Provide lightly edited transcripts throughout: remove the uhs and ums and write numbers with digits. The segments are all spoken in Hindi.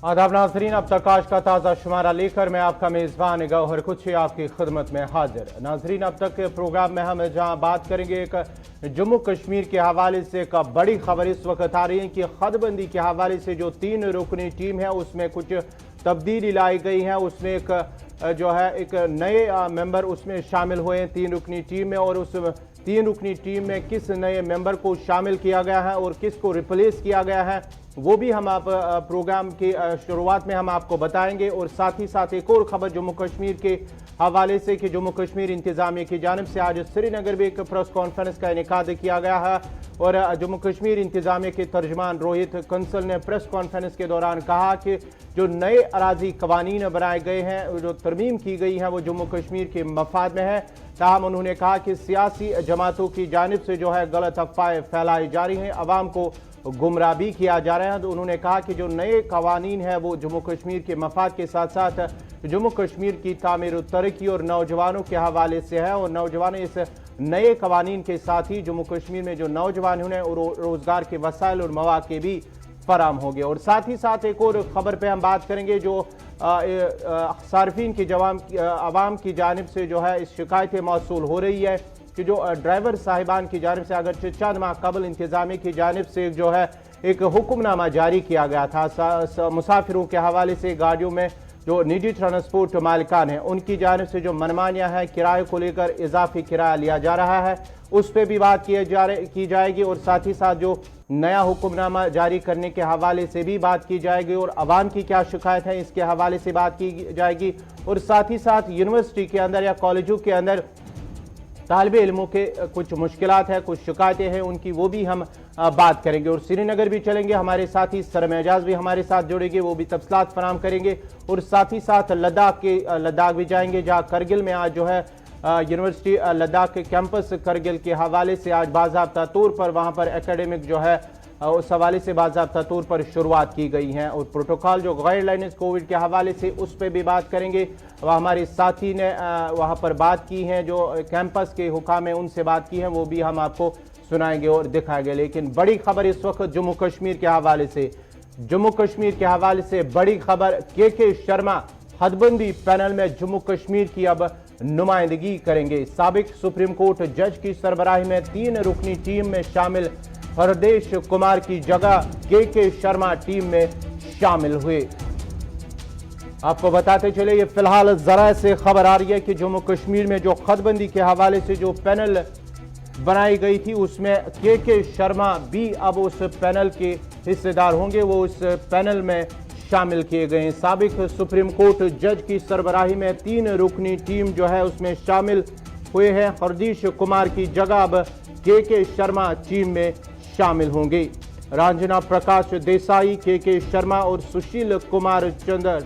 आदाब नाजरीन, अब तक आज का ताज़ा शुमारा लेकर मैं आपका मेज़बान गौहर कुछी आपकी खिदमत में हाजिर। नाजरीन, अब तक के प्रोग्राम में हम जहां बात करेंगे एक जम्मू कश्मीर के हवाले से एक बड़ी खबर इस वक्त आ रही है कि हदबंदी के हवाले से जो 3 रुकनी टीम है उसमें कुछ तब्दीली लाई गई है। उसमें एक नए मेंबर उसमें शामिल हुए हैं 3 रुकनी टीम में, और उस 3 रुकनी टीम में किस नए मेंबर को शामिल किया गया है और किसको रिप्लेस किया गया है वो भी हम आप प्रोग्राम की शुरुआत में हम आपको बताएंगे। और साथ ही साथ एक और खबर जम्मू कश्मीर के हवाले से कि जम्मू कश्मीर इंतजामिया की जानिब से आज श्रीनगर में एक प्रेस कॉन्फ्रेंस का इनेकाद किया गया है और जम्मू कश्मीर इंतजामिया के तर्जमान रोहित कंसल ने प्रेस कॉन्फ्रेंस के दौरान कहा कि जो नए अराजी कवानीन बनाए गए हैं, जो तरमीम की गई हैं, वो जम्मू कश्मीर के मफाद में है। ताहम उन्होंने कहा कि सियासी जमातों की जानिब से जो है गलत अफवाहें फैलाई जा रही हैं, अवाम को गुमराह भी किया जा रहा है। तो उन्होंने कहा कि जो नए कवानीन है वो जम्मू कश्मीर के मफाद के साथ साथ जम्मू कश्मीर की तामीर और तरक्की और नौजवानों के हवाले से है, और नौजवान इस नए कवानीन के साथ ही जम्मू कश्मीर में जो नौजवान उन्हें रोजगार के वसाइल और मौके भी फराम हो गए। और साथ ही साथ एक और खबर पे हम बात करेंगे जो सार्फिन की आवाम की जानिब से जो है इस शिकायतें मौसूल हो रही है कि जो ड्राइवर साहिबान की जानिब से अगर चंद माह कबल इंतजामिया की जानिब से जो है एक हुक्मनामा जारी किया गया था मुसाफिरों के हवाले से, गाड़ियों में जो निजी ट्रांसपोर्ट मालिकान हैं उनकी जानिब से जो मनमानियां हैं, किराए को लेकर इजाफी किराया लिया जा रहा है, उस पर भी बात की जाएगी। और साथ ही साथ जो नया हुक्मनामा जारी करने के हवाले से भी बात की जाएगी और अवाम की क्या शिकायत है इसके हवाले से बात की जाएगी। और साथ ही साथ यूनिवर्सिटी के अंदर या कॉलेजों के अंदर तालिब इल्मों के कुछ मुश्किलात है, कुछ शिकायतें हैं उनकी, वो भी हम बात करेंगे। और श्रीनगर भी चलेंगे, हमारे साथ ही सरम एजाज भी हमारे साथ जुड़ेंगे, वो भी तफसीलात फराम करेंगे। और साथ ही साथ लद्दाख भी जाएंगे जहाँ करगिल में आज जो है यूनिवर्सिटी लद्दाख के कैंपस करगिल के हवाले से आज बाज़ाब्ता तौर पर वहाँ पर एकेडमिक जो है उस हवाले से बाज़ाब्ता तौर पर शुरुआत की गई हैं। और प्रोटोकॉल जो गाइडलाइंस कोविड के हवाले से उस पर भी बात करेंगे। वह हमारे साथी ने वहाँ पर बात की है, जो कैंपस के हुकाम है उनसे बात की है, वो भी हम आपको सुनाएंगे और दिखाएंगे। लेकिन बड़ी खबर इस वक्त जम्मू कश्मीर के हवाले से, जम्मू कश्मीर के हवाले से बड़ी खबर, के शर्मा हदबंदी पैनल में जम्मू कश्मीर की अब नुमाइंदगी करेंगे। साबिक सुप्रीम कोर्ट जज की सरबराही में 3 रुकनी टीम में शामिल हरदेश कुमार की जगह के शर्मा टीम में शामिल हुए। आपको बताते चले, ये फिलहाल जरा से खबर आ रही है कि जम्मू कश्मीर में जो खतबंदी के हवाले से जो पैनल बनाई गई थी उसमें के शर्मा भी अब उस पैनल के हिस्सेदार होंगे, वो उस पैनल में शामिल किए गए हैं। साबिक सुप्रीम कोर्ट जज की सरबराही में 3 रुकनी टीम जो है उसमें शामिल हुए हैं। हरदीश कुमार की जगह अब के शर्मा टीम में शामिल होंगे। रंजना प्रकाश देसाई, के शर्मा और सुशील कुमार चंद्र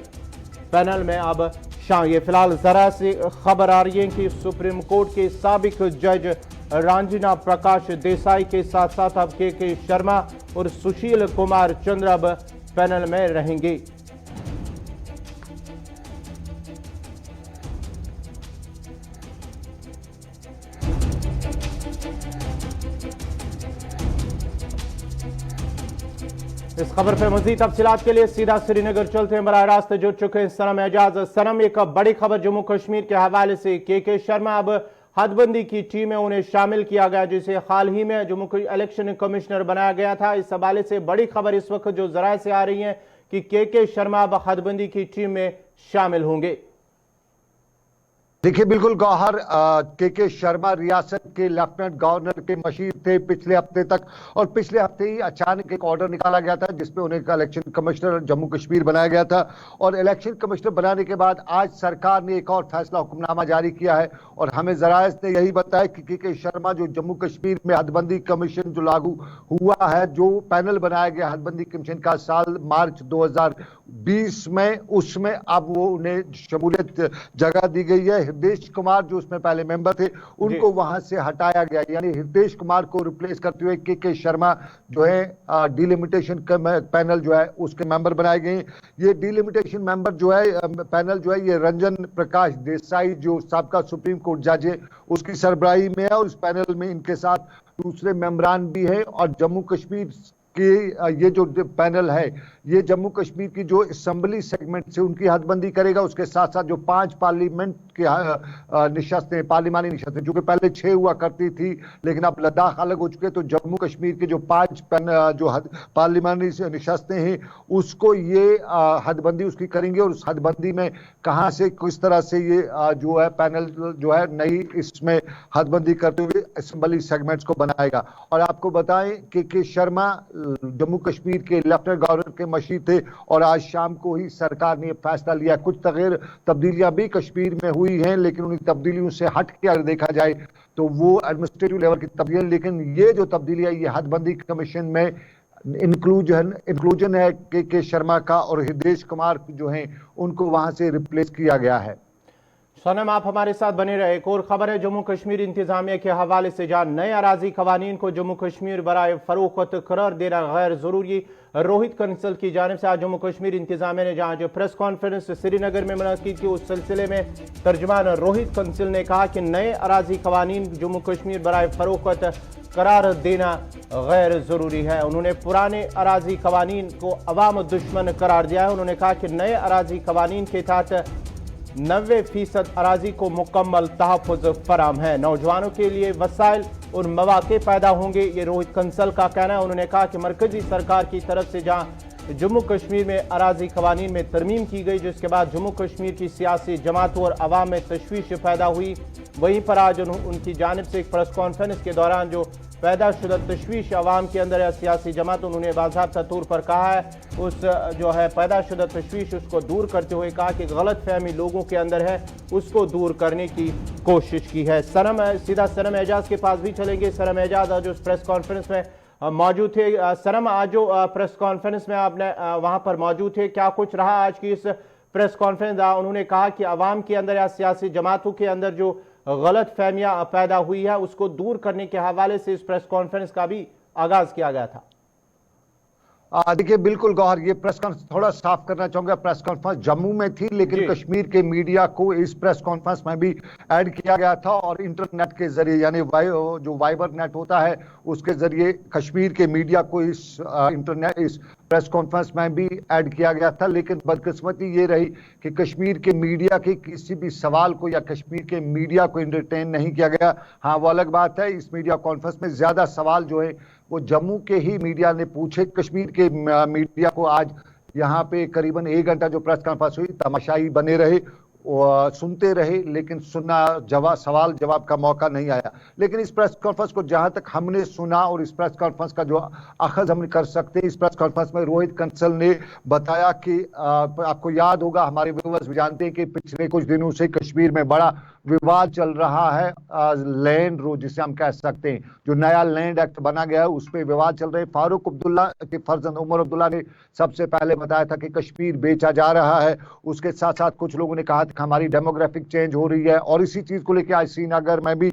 पैनल में अब शामिल। ये फिलहाल जरा से खबर आ रही है कि सुप्रीम कोर्ट के साबिक जज रंजना प्रकाश देसाई के साथ साथ अब के शर्मा और सुशील कुमार चंद्र अब पैनल में रहेंगे। इस खबर पर मजीद तफसीलात के लिए सीधा श्रीनगर चलते हैं, बराह रास्त जुड़ चुके हैं सनम एजाज। सनम, एक बड़ी खबर जम्मू कश्मीर के हवाले से, के शर्मा अब हदबंदी की टीम में उन्हें शामिल किया गया, जिसे हाल ही में जम्मू इलेक्शन कमिश्नर बनाया गया था। इस हवाले से बड़ी खबर इस वक्त जो जराए से आ रही है कि के शर्मा अब हदबंदी की टीम में शामिल होंगे। देखिए, बिल्कुल गौहर, के शर्मा रियासत के लेफ्टिनेंट गवर्नर के मशीर थे पिछले हफ्ते तक, और पिछले हफ्ते ही अचानक एक ऑर्डर निकाला गया था जिसमें उन्हें इलेक्शन कमिश्नर जम्मू कश्मीर बनाया गया था। और इलेक्शन कमिश्नर बनाने के बाद आज सरकार ने एक और फैसला हुक्मनामा जारी किया है, और हमें जराइस ने यही बताया कि के शर्मा जो जम्मू कश्मीर में हदबंदी कमीशन जो लागू हुआ है, जो पैनल बनाया गया हदबंदी कमीशन का साल मार्च 2020 में, उसमें अब वो उन्हें शमूलियत जगह दी गई है। हृदेश कुमार जो उसमें पहले मेंबर थे उनको वहां से हटाया गया, यानी हृदेश कुमार को रिप्लेस करते हुए के शर्मा जो है डिलिमिटेशन पैनल जो है उसके मेंबर बनाए गए। ये डिलिमिटेशन मेंबर जो है पैनल जो है ये रंजन प्रकाश देसाई जो साबका सुप्रीम कोर्ट जज है उसकी सरबराही में है, और इस पैनल में इनके साथ दूसरे मेंबरान भी हैं। और जम्मू कश्मीर कि ये जो पैनल है ये जम्मू कश्मीर की जो असेंबली सेगमेंट से उनकी हदबंदी करेगा, उसके साथ साथ जो 5 पार्लियामेंट के निशस्तें, पार्लिमानी निशस्तें जो कि पहले 6 हुआ करती थी लेकिन अब लद्दाख अलग हो चुके, तो जम्मू कश्मीर के जो 5 पार्लिमानी निशस्तें हैं उसको ये हदबंदी उसकी करेंगे और उस हदबंदी में कहां से किस तरह से ये जो है पैनल जो है नई इसमें हदबंदी करते हुए असेंबली सेगमेंट्स को बनाएगा। और आपको बताएं कि शर्मा जम्मू कश्मीर के लेफ्टिनेंट गवर्नर के मशीर थे और आज शाम को ही सरकार ने फैसला लिया। कुछ तब्दीलियां भी कश्मीर में हुई हैं लेकिन उन तब्दीलियों से हट के अगर देखा जाए तो वो एडमिनिस्ट्रेटिव लेवल की तब्दीलियां, लेकिन ये जो तब्दीलियां ये हदबंदी कमीशन में इंक्लूजन है के शर्मा का और हृदेश कुमार जो हैं उनको वहां से रिप्लेस किया गया है। सनम, आप हमारे साथ बने रहे। एक और खबर है जम्मू कश्मीर इंतजामिया के हवाले से, जहां नए अराजी कवानीन को जम्मू कश्मीर बराए फरोख्त करार देना गैर जरूरी। रोहित कंसल की जानिब से आज जम्मू कश्मीर इंतजामिया ने जहां जो प्रेस कॉन्फ्रेंस श्रीनगर में मुनक्किद की, उस सिलसिले में तर्जमान रोहित कंसल ने कहा कि नए अराजी कवानीन जम्मू कश्मीर बराए फरोख्त करार देना गैर जरूरी है। उन्होंने पुराने अराजी कवानीन को अवाम दुश्मन करार दिया है। उन्होंने कहा कि नए अराजी कवानीन के तहत 90% अराजी को मुकम्मल तहफ़्फ़ुज़ फराम है। नौजवानों के लिए वसाइल और मौक़े पैदा होंगे, ये रोहित कंसल का कहना है। उन्होंने कहा कि मरकजी सरकार की तरफ से जहां जम्मू कश्मीर में अराजी कवानीन में तरमीम की गई, जिसके बाद जम्मू कश्मीर की सियासी जमातों और अवाम में तशवीश पैदा हुई, वहीं पर आज उनकी जानिब से एक प्रेस कॉन्फ्रेंस के दौरान जो पैदाशुदा तशवीश अवाम के अंदर है सियासी जमात, उन्होंने बाज़ाब्ता तौर पर कहा है उस जो है पैदाशुदा तशवीश उसको दूर करते हुए कहा कि गलत फहमी लोगों के अंदर है उसको दूर करने की कोशिश की है। सीधा सरम एजाज के पास भी चलेंगे। सरम एजाज आज उस प्रेस कॉन्फ्रेंस में मौजूद थे। सरम, आज जो प्रेस कॉन्फ्रेंस में आपने वहां पर मौजूद थे, क्या कुछ रहा आज की इस प्रेस कॉन्फ्रेंस? उन्होंने कहा कि अवाम के अंदर या सियासी जमातों के अंदर जो गलत फहमियां पैदा हुई है उसको दूर करने के हवाले से इस प्रेस कॉन्फ्रेंस का भी आगाज किया गया था। देखिए बिल्कुल गौहर, ये प्रेस कॉन्फ्रेंस थोड़ा साफ करना चाहूंगा, प्रेस कॉन्फ्रेंस जम्मू में थी लेकिन कश्मीर के मीडिया को इस प्रेस कॉन्फ्रेंस में भी ऐड किया गया था और इंटरनेट के जरिए यानी जो वाइबर नेट होता है उसके जरिए कश्मीर के मीडिया को इस प्रेस कॉन्फ्रेंस में भी ऐड किया गया था। लेकिन बदकिस्मती ये रही कि कश्मीर के मीडिया के किसी भी सवाल को या कश्मीर के मीडिया को एंटरटेन नहीं किया गया। हाँ, वो अलग बात है, इस मीडिया कॉन्फ्रेंस में ज्यादा सवाल जो है वो जम्मू के ही मीडिया ने पूछे। कश्मीर के मीडिया को आज यहाँ पे करीबन 1 घंटा जो प्रेस कॉन्फ्रेंस हुई तमाशाई बने रहे, सुनते रहे लेकिन सवाल जवाब का मौका नहीं आया। लेकिन इस प्रेस कॉन्फ्रेंस को जहां तक हमने सुना और इस प्रेस कॉन्फ्रेंस का जो अखज हम कर सकते हैं, इस प्रेस कॉन्फ्रेंस में रोहित कंसल ने बताया कि आपको याद होगा, हमारे व्यूअर्स भी जानते हैं कि पिछले कुछ दिनों से कश्मीर में बड़ा विवाद चल रहा है लैंड रो जिसे हम कह सकते हैं। जो नया लैंड एक्ट बना गया है उस पर विवाद चल रहे हैं। फारूक अब्दुल्ला के फर्जंद उमर अब्दुल्ला ने सबसे पहले बताया था कि कश्मीर बेचा जा रहा है। उसके साथ साथ कुछ लोगों ने कहा था कि हमारी डेमोग्राफिक चेंज हो रही है और इसी चीज को लेकर आज श्रीनगर में भी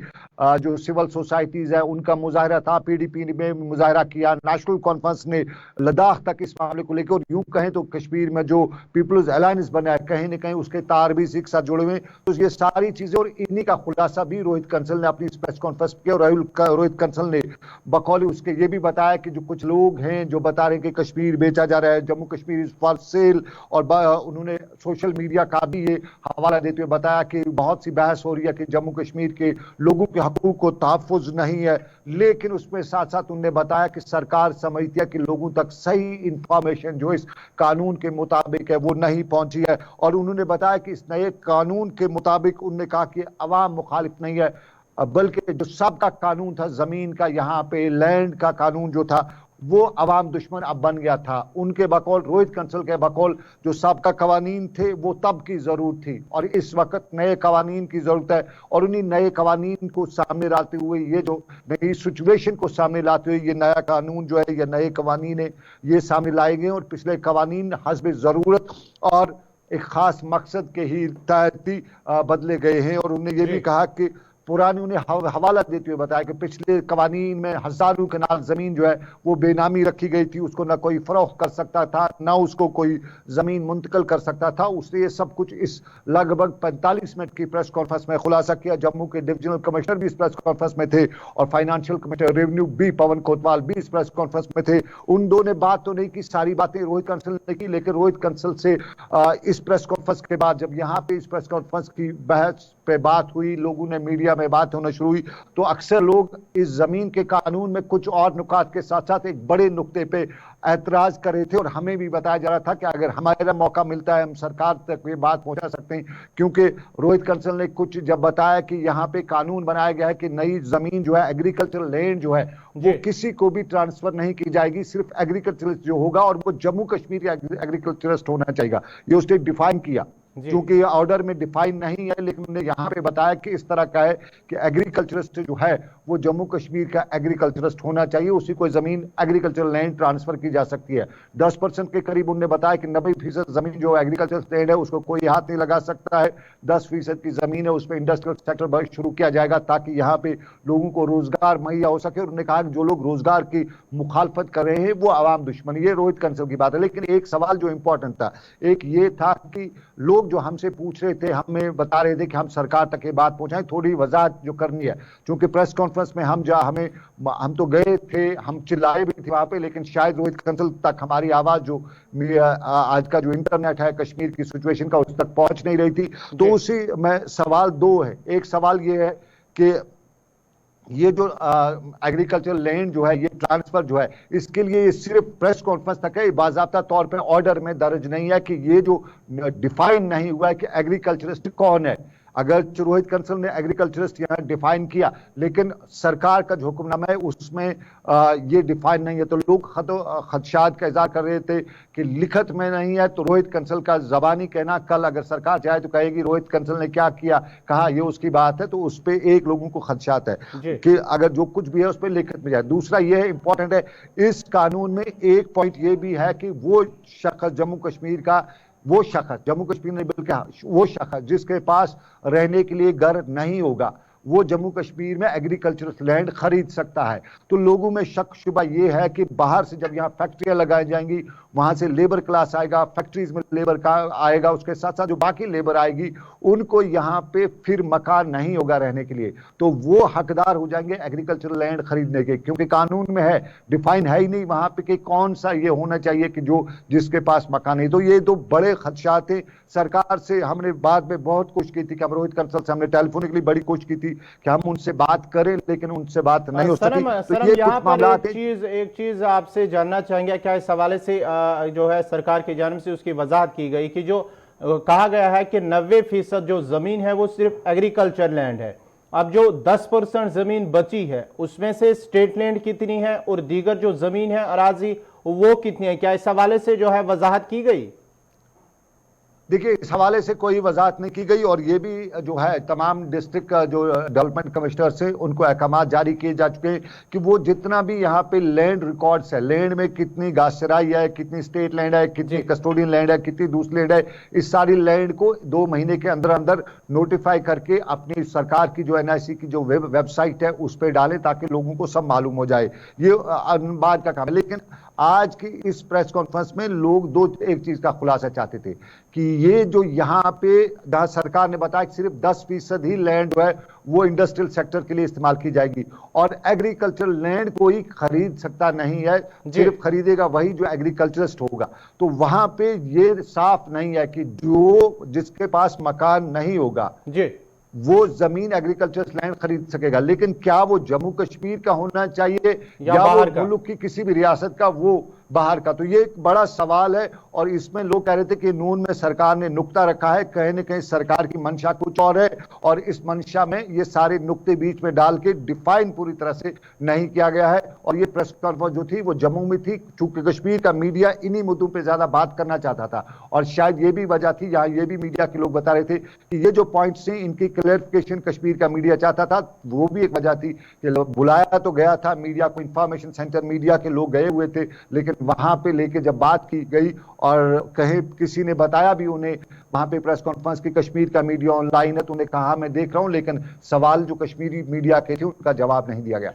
जो सिविल सोसाइटीज है उनका मुजाहरा था। पीडीपी ने मुजाहरा किया, नेशनल कॉन्फ्रेंस ने लद्दाख तक इस मामले को लेकर, और यूं कहें तो कश्मीर में जो पीपल्स अलायंस बना है कहीं ना कहीं उसके तार भी सिख साथ जुड़े हुए। तो ये सारी चीजें और इन्हीं का खुलासा भी रोहित कंसल ने अपनी प्रेस कॉन्फ्रेंस किया। और रोहित कंसल ने बकौली उसके ये भी बताया कि जो कुछ लोग हैं जो बता रहे हैं कि कश्मीर बेचा जा रहा है, Jammu Kashmir is for sale, और उन्होंने सोशल मीडिया का भी ये हवाला देते हुए बताया कि बहुत सी बहस हो रही है कि जम्मू कश्मीर के लोगों के हकूक को तहफ़्फ़ुज़ नहीं है, लेकिन उसमें साथ साथ उन्होंने बताया कि सरकार समझती है कि लोगों तक सही इंफॉर्मेशन जो इस कानून के मुताबिक है वो नहीं पहुंची है। और उन्होंने बताया कि इस नए कानून के मुताबिक उन्होंने कहा कि अवाम मुखालिफ नहीं है, बल्कि जो सबका कानून था जमीन का, यहाँ पे लैंड का कानून जो था वो अवाम दुश्मन अब बन गया था। उनके बकौल, रोहित कंसल के बकौल, जो सबका कवानीन थे वो तब की जरूरत थी और इस वक्त नए कवानीन की जरूरत है। और उन्हीं नए कवानीन को सामने लाते हुए, ये जो नई सिचुएशन को सामने लाते हुए ये नया कानून जो है, ये नए कवानीन है, ये सामने लाए गए और पिछले कवानीन हस्ब जरूरत और एक खास मकसद के ही तहत ही बदले गए हैं। और उन्होंने ये भी कहा कि पुरानी उन्हें हवाला देते हुए बताया कि पिछले कवानीन में हजारों कनाल जमीन जो है वो बेनामी रखी गई थी, उसको ना कोई फरोख्त कर सकता था, ना उसको कोई जमीन मुंतकिल कर सकता था। उसने ये सब कुछ इस लगभग 45 मिनट की प्रेस कॉन्फ्रेंस में खुलासा किया। जम्मू के डिविजनल कमिश्नर भी इस प्रेस कॉन्फ्रेंस में थे और फाइनेंशियल कमिश्नर रेवेन्यू भी पवन कोतवाल भी इस प्रेस कॉन्फ्रेंस में थे। उन दो ने बात तो नहीं की, सारी बातें रोहित कंसल ने की, लेकिन रोहित कंसल से इस प्रेस कॉन्फ्रेंस के बाद जब यहाँ पे इस प्रेस कॉन्फ्रेंस की बहस पे बात हुई, लोगों ने मीडिया में बात होना शुरू हुई, तो अक्सर लोग इस जमीन के कानून में कुछ और नुकात के साथ साथ एक बड़े नुक्ते पे ऐतराज कर रहे थे। और हमें भी बताया जा रहा था कि अगर हमारा मौका मिलता है हम सरकार तक ये बात पहुंचा सकते हैं, क्योंकि रोहित कंसल ने कुछ जब बताया कि यहाँ पे कानून बनाया गया है कि नई जमीन जो है, एग्रीकल्चरल लैंड जो है, वो किसी को भी ट्रांसफर नहीं की जाएगी, सिर्फ एग्रीकल्चरिस्ट जो होगा और वो जम्मू कश्मीर का एग्रीकल्चरिस्ट होना चाहिए। ये उसने डिफाइन किया, क्योंकि ऑर्डर में डिफाइन नहीं है, लेकिन उन्होंने यहाँ पे बताया कि इस तरह का है कि एग्रीकल्चरिस्ट जो है वो जम्मू कश्मीर का एग्रीकल्चरिस्ट होना चाहिए, उसी को जमीन एग्रीकल्चरल लैंड ट्रांसफर की जा सकती है। 10% के करीब उन्होंने बताया कि 90% जमीन जो एग्रीकल्चरल लैंड है उसको कोई हाथ नहीं लगा सकता है। 10% की जमीन है उस पर इंडस्ट्रियल सेक्टर शुरू किया जाएगा ताकि यहाँ पे लोगों को रोजगार मुहैया हो सके। और उन्होंने कहा कि जो लोग रोजगार की मुखालफत कर रहे हैं वो आवाम दुश्मन, ये रोहित कंसल की बात है। लेकिन एक सवाल जो इंपॉर्टेंट था, एक ये था कि लोग जो हमसे पूछ रहे थे, हमें बता रहे थे कि हम सरकार तक ये बात पहुंचाएं, थोड़ी वजाहत जो करनी है, क्योंकि प्रेस कॉन्फ्रेंस में हम तो गए थे, हम चिल्लाए भी थे वहां पे, लेकिन शायद रोहित कंसल तक हमारी आवाज जो आज का जो इंटरनेट है कश्मीर की सिचुएशन का उस तक पहुंच नहीं रही थी। तो उसी में सवाल दो है। एक सवाल ये है कि ये जो एग्रीकल्चरल लैंड जो है, ये ट्रांसफर जो है, इसके लिए ये सिर्फ प्रेस कॉन्फ्रेंस तक है, बाज़ाब्ता तौर पे ऑर्डर में दर्ज नहीं है कि ये जो डिफाइन नहीं हुआ है कि एग्रीकल्चरिस्ट कौन है। अगर रोहित कंसल ने एग्रीकल्चरिस्ट यहाँ डिफाइन किया, लेकिन सरकार का जो हुक्मनामा है उसमें ये डिफाइन नहीं है, तो लोग खदशात का इजहार कर रहे थे कि लिखत में नहीं है। तो रोहित कंसल का जबानी कहना, कल अगर सरकार चाहे तो कहेगी रोहित कंसल ने क्या किया, कहा ये उसकी बात है, तो उस पर एक लोगों को खदशात है कि अगर जो कुछ भी है उस पर लिखत में जाए। दूसरा ये इंपॉर्टेंट है, इस कानून में एक पॉइंट ये भी है कि वो शख्स जम्मू कश्मीर का, वो शख्स जम्मू कश्मीर नहीं बल्कि वो शख्स जिसके पास रहने के लिए घर नहीं होगा, वो जम्मू कश्मीर में एग्रीकल्चरल लैंड खरीद सकता है। तो लोगों में शक शुबा ये है कि बाहर से जब यहाँ फैक्ट्रियां लगाई जाएंगी, वहां से लेबर क्लास आएगा, फैक्ट्रीज में लेबर का आएगा, उसके साथ साथ जो बाकी लेबर आएगी उनको यहाँ पे फिर मकान नहीं होगा रहने के लिए, तो वो हकदार हो जाएंगे एग्रीकल्चरल लैंड खरीदने के, क्योंकि कानून में है, डिफाइन है ही नहीं वहां पे कि कौन सा ये होना चाहिए कि जो जिसके पास मकान है। तो ये दो बड़े खदशात थे। सरकार से हमने बाद में बहुत कोशिश की थी कि हम रोहित कंसल से हमने टेलीफोनिकली बड़ी कोशिश की थी कि हम उनसे बात करें, लेकिन उनसे बात नहीं हो सकी। तो ये यहाँ पर एक चीज आपसे जानना चाहेंगे, क्या इस हवाले से जो है सरकार की जानिब से उसकी वजाहत की गई कि जो कहा गया है कि 90% जो जमीन है वो सिर्फ एग्रीकल्चर लैंड है, अब जो 10% जमीन बची है उसमें से स्टेट लैंड कितनी है और दीगर जो जमीन है अराजी वो कितनी है, क्या इस हवाले से जो है वजाहत की गई? देखिए, इस हवाले से कोई वजाहत नहीं की गई, और ये भी जो है तमाम डिस्ट्रिक्ट जो डेवलपमेंट कमिश्नर से उनको अहकाम जारी किए जा चुके हैं कि वो जितना भी यहाँ पे लैंड रिकॉर्ड्स है, लैंड में कितनी घासचराई है, कितनी स्टेट लैंड है, कितनी कस्टोडियन लैंड है, कितनी दूसरी लैंड है, इस सारी लैंड को 2 महीने के अंदर अंदर नोटिफाई करके अपनी सरकार की जो NIC की जो वेबसाइट है उस पर डालें ताकि लोगों को सब मालूम हो जाए। ये बाद का काम है। लेकिन आज की इस प्रेस कॉन्फ्रेंस में लोग एक चीज का खुलासा चाहते थे कि ये जो यहाँ पे जहां सरकार ने बताया कि सिर्फ 10% ही लैंड है वो इंडस्ट्रियल सेक्टर के लिए इस्तेमाल की जाएगी, और एग्रीकल्चरल लैंड कोई खरीद सकता नहीं है, सिर्फ खरीदेगा वही जो एग्रीकल्चरिस्ट होगा। तो वहां पे ये साफ नहीं है कि जो जिसके पास मकान नहीं होगा वो जमीन एग्रीकल्चर लैंड खरीद सकेगा। लेकिन क्या वो जम्मू कश्मीर का होना चाहिए या वो मुल्क की किसी भी रियासत का, वो बाहर का? तो ये एक बड़ा सवाल है, और इसमें लोग कह रहे थे कि नून में सरकार ने नुक्ता रखा है, कहीं न कहीं सरकार की मंशा कुछ और है, और इस मंशा में ये सारे नुक्ते बीच में डाल के डिफाइन पूरी तरह से नहीं किया गया है। और ये प्रेस कॉन्फ्रेंस जो थी वो जम्मू में थी, चूंकि कश्मीर का मीडिया इन्हीं मुद्दों पर ज्यादा बात करना चाहता था, और शायद ये भी वजह थी, यहाँ ये भी मीडिया के लोग बता रहे थे कि ये जो पॉइंट्स थे इनकी क्लैरिफिकेशन कश्मीर का मीडिया चाहता था। वो भी एक वजह थी कि बुलाया तो गया था मीडिया को, इंफॉर्मेशन सेंटर मीडिया के लोग गए हुए थे, लेकिन वहां पे लेके जब बात की गई और कहीं किसी ने बताया भी उन्हें वहां पे प्रेस कॉन्फ्रेंस की, कश्मीर का मीडिया ऑनलाइन है, तो उन्हें कहा मैं देख रहा हूं, लेकिन सवाल जो कश्मीरी मीडिया के थे उनका जवाब नहीं दिया गया।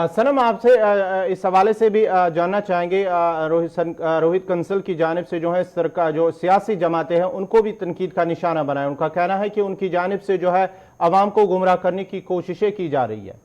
सनम, आपसे इस हवाले से भी जानना चाहेंगे, रोहित कंसल की जानिब से जो है सरकार, जो सियासी जमातें हैं उनको भी तनकीद का निशाना बनाया। उनका कहना है कि उनकी जानिब से जो है अवाम को गुमराह करने की कोशिशें की जा रही है।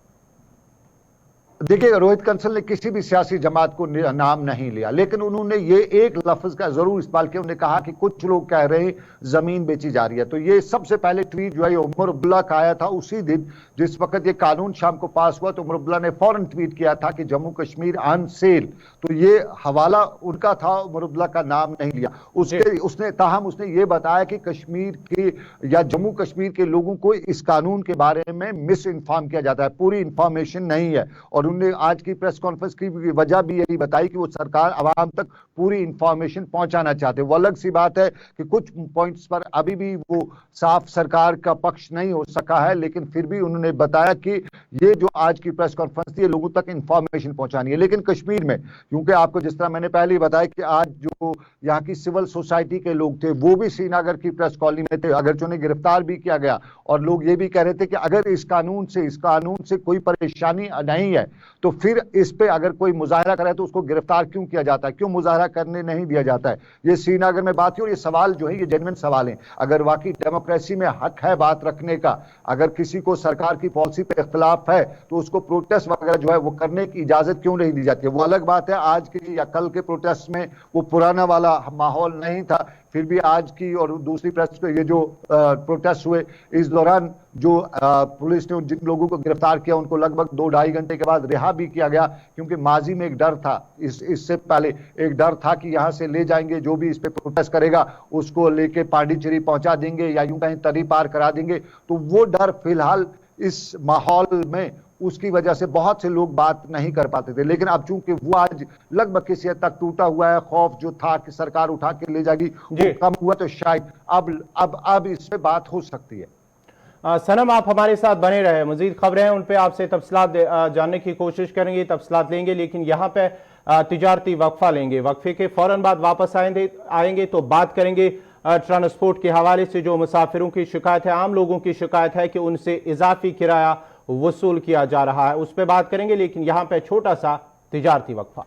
देखिए, रोहित कंसल ने किसी भी सियासी जमात को नाम नहीं लिया, लेकिन उन्होंने ये एक लफ्ज का जरूर इस्तेमाल किया। उन्होंने कहा कि कुछ लोग कह रहे हैं जमीन बेची जा रही है। तो ये सबसे पहले ट्वीट जो है उमर अब्दुल्ला का आया था उसी दिन जिस वक्त ये कानून शाम को पास हुआ। तो उमर अब्दुल्ला ने फौरन ट्वीट किया था कि जम्मू कश्मीर ऑन सेल। तो ये हवाला उनका था, उमर अब्दुल्ला का नाम नहीं लिया। उसने ये बताया कि कश्मीर के या जम्मू कश्मीर के लोगों को इस कानून के बारे में मिस इन्फॉर्म किया जाता है, पूरी इंफॉर्मेशन नहीं है। और उन्होंने आज की प्रेस कॉन्फ्रेंस की वजह भी यही बताई कि वो सरकार आवाम तक पूरी इंफॉर्मेशन पहुंचाना चाहते हैं। वो अलग सी बात है कि कुछ पॉइंट्स पर अभी भी वो साफ सरकार का पक्ष नहीं हो सका है, लेकिन फिर भी उन्होंने बताया कि ये जो आज की प्रेस कॉन्फ्रेंस थी ये लोगों तक इंफॉर्मेशन पहुंचानी है। लेकिन कश्मीर में, क्योंकि आपको जिस तरह मैंने पहले ही बताया कि आज जो यहाँ की सिविल सोसाइटी के लोग थे वो भी श्रीनगर की प्रेस कॉलोनी में थे, अगर उन्हें गिरफ्तार भी किया गया। और लोग ये भी कह रहे थे कि अगर इस कानून से कोई परेशानी नहीं है तो फिर इस पे अगर कोई मुजाहरा करे तो उसको गिरफ्तार क्यों किया जाता है, क्यों मुजाहरा करने नहीं दिया जाता है। ये श्रीनगर में बात है और ये सवाल जो है ये जेन्युइन सवाल है। अगर वाकई डेमोक्रेसी में हक है बात रखने का, अगर किसी को सरकार की पॉलिसी पे इख्तिलाफ है तो उसको प्रोटेस्ट वगैरह जो है वो करने की इजाजत क्यों नहीं दी जाती है। वो अलग बात है, आज के या कल के प्रोटेस्ट में वो पुराना वाला माहौल नहीं था, फिर भी आज की और दूसरी प्रेस ये जो प्रोटेस्ट हुए इस दौरान जो पुलिस ने जिन लोगों को गिरफ्तार किया उनको लगभग 2-2.5 घंटे के बाद रिहा भी किया गया। क्योंकि माजी में एक डर था, इससे पहले एक डर था कि यहां से ले जाएंगे, जो भी इस पे प्रोटेस्ट करेगा उसको लेके पांडिचेरी पहुंचा देंगे या यूं कहीं तरी पार करा देंगे। तो वो डर फिलहाल इस माहौल में उसकी वजह से बहुत से लोग बात नहीं कर पाते थे। लेकिन अब चूंकि वो आज लगभग किसी हद तक टूटा हुआ है, खौफ जो था कि सरकार उठा के ले जाएगी वो कम हुआ, तो शायद अब इस पे बात हो सकती है। सनम, आप हमारे साथ बने रहे, मजीद खबरें हैं उन पे आपसे तफसीलात जानने की कोशिश करेंगे, तफसीलात लेंगे। लेकिन यहाँ पे तिजारती वक्फा लेंगे, वक्फे के फौरन बाद वापस आएंगे तो बात करेंगे ट्रांसपोर्ट के हवाले से। जो मुसाफिरों की शिकायत है, आम लोगों की शिकायत है कि उनसे इजाफी किराया वसूल किया जा रहा है, उस पर बात करेंगे। लेकिन यहाँ पे छोटा सा तिजारती वक्फा।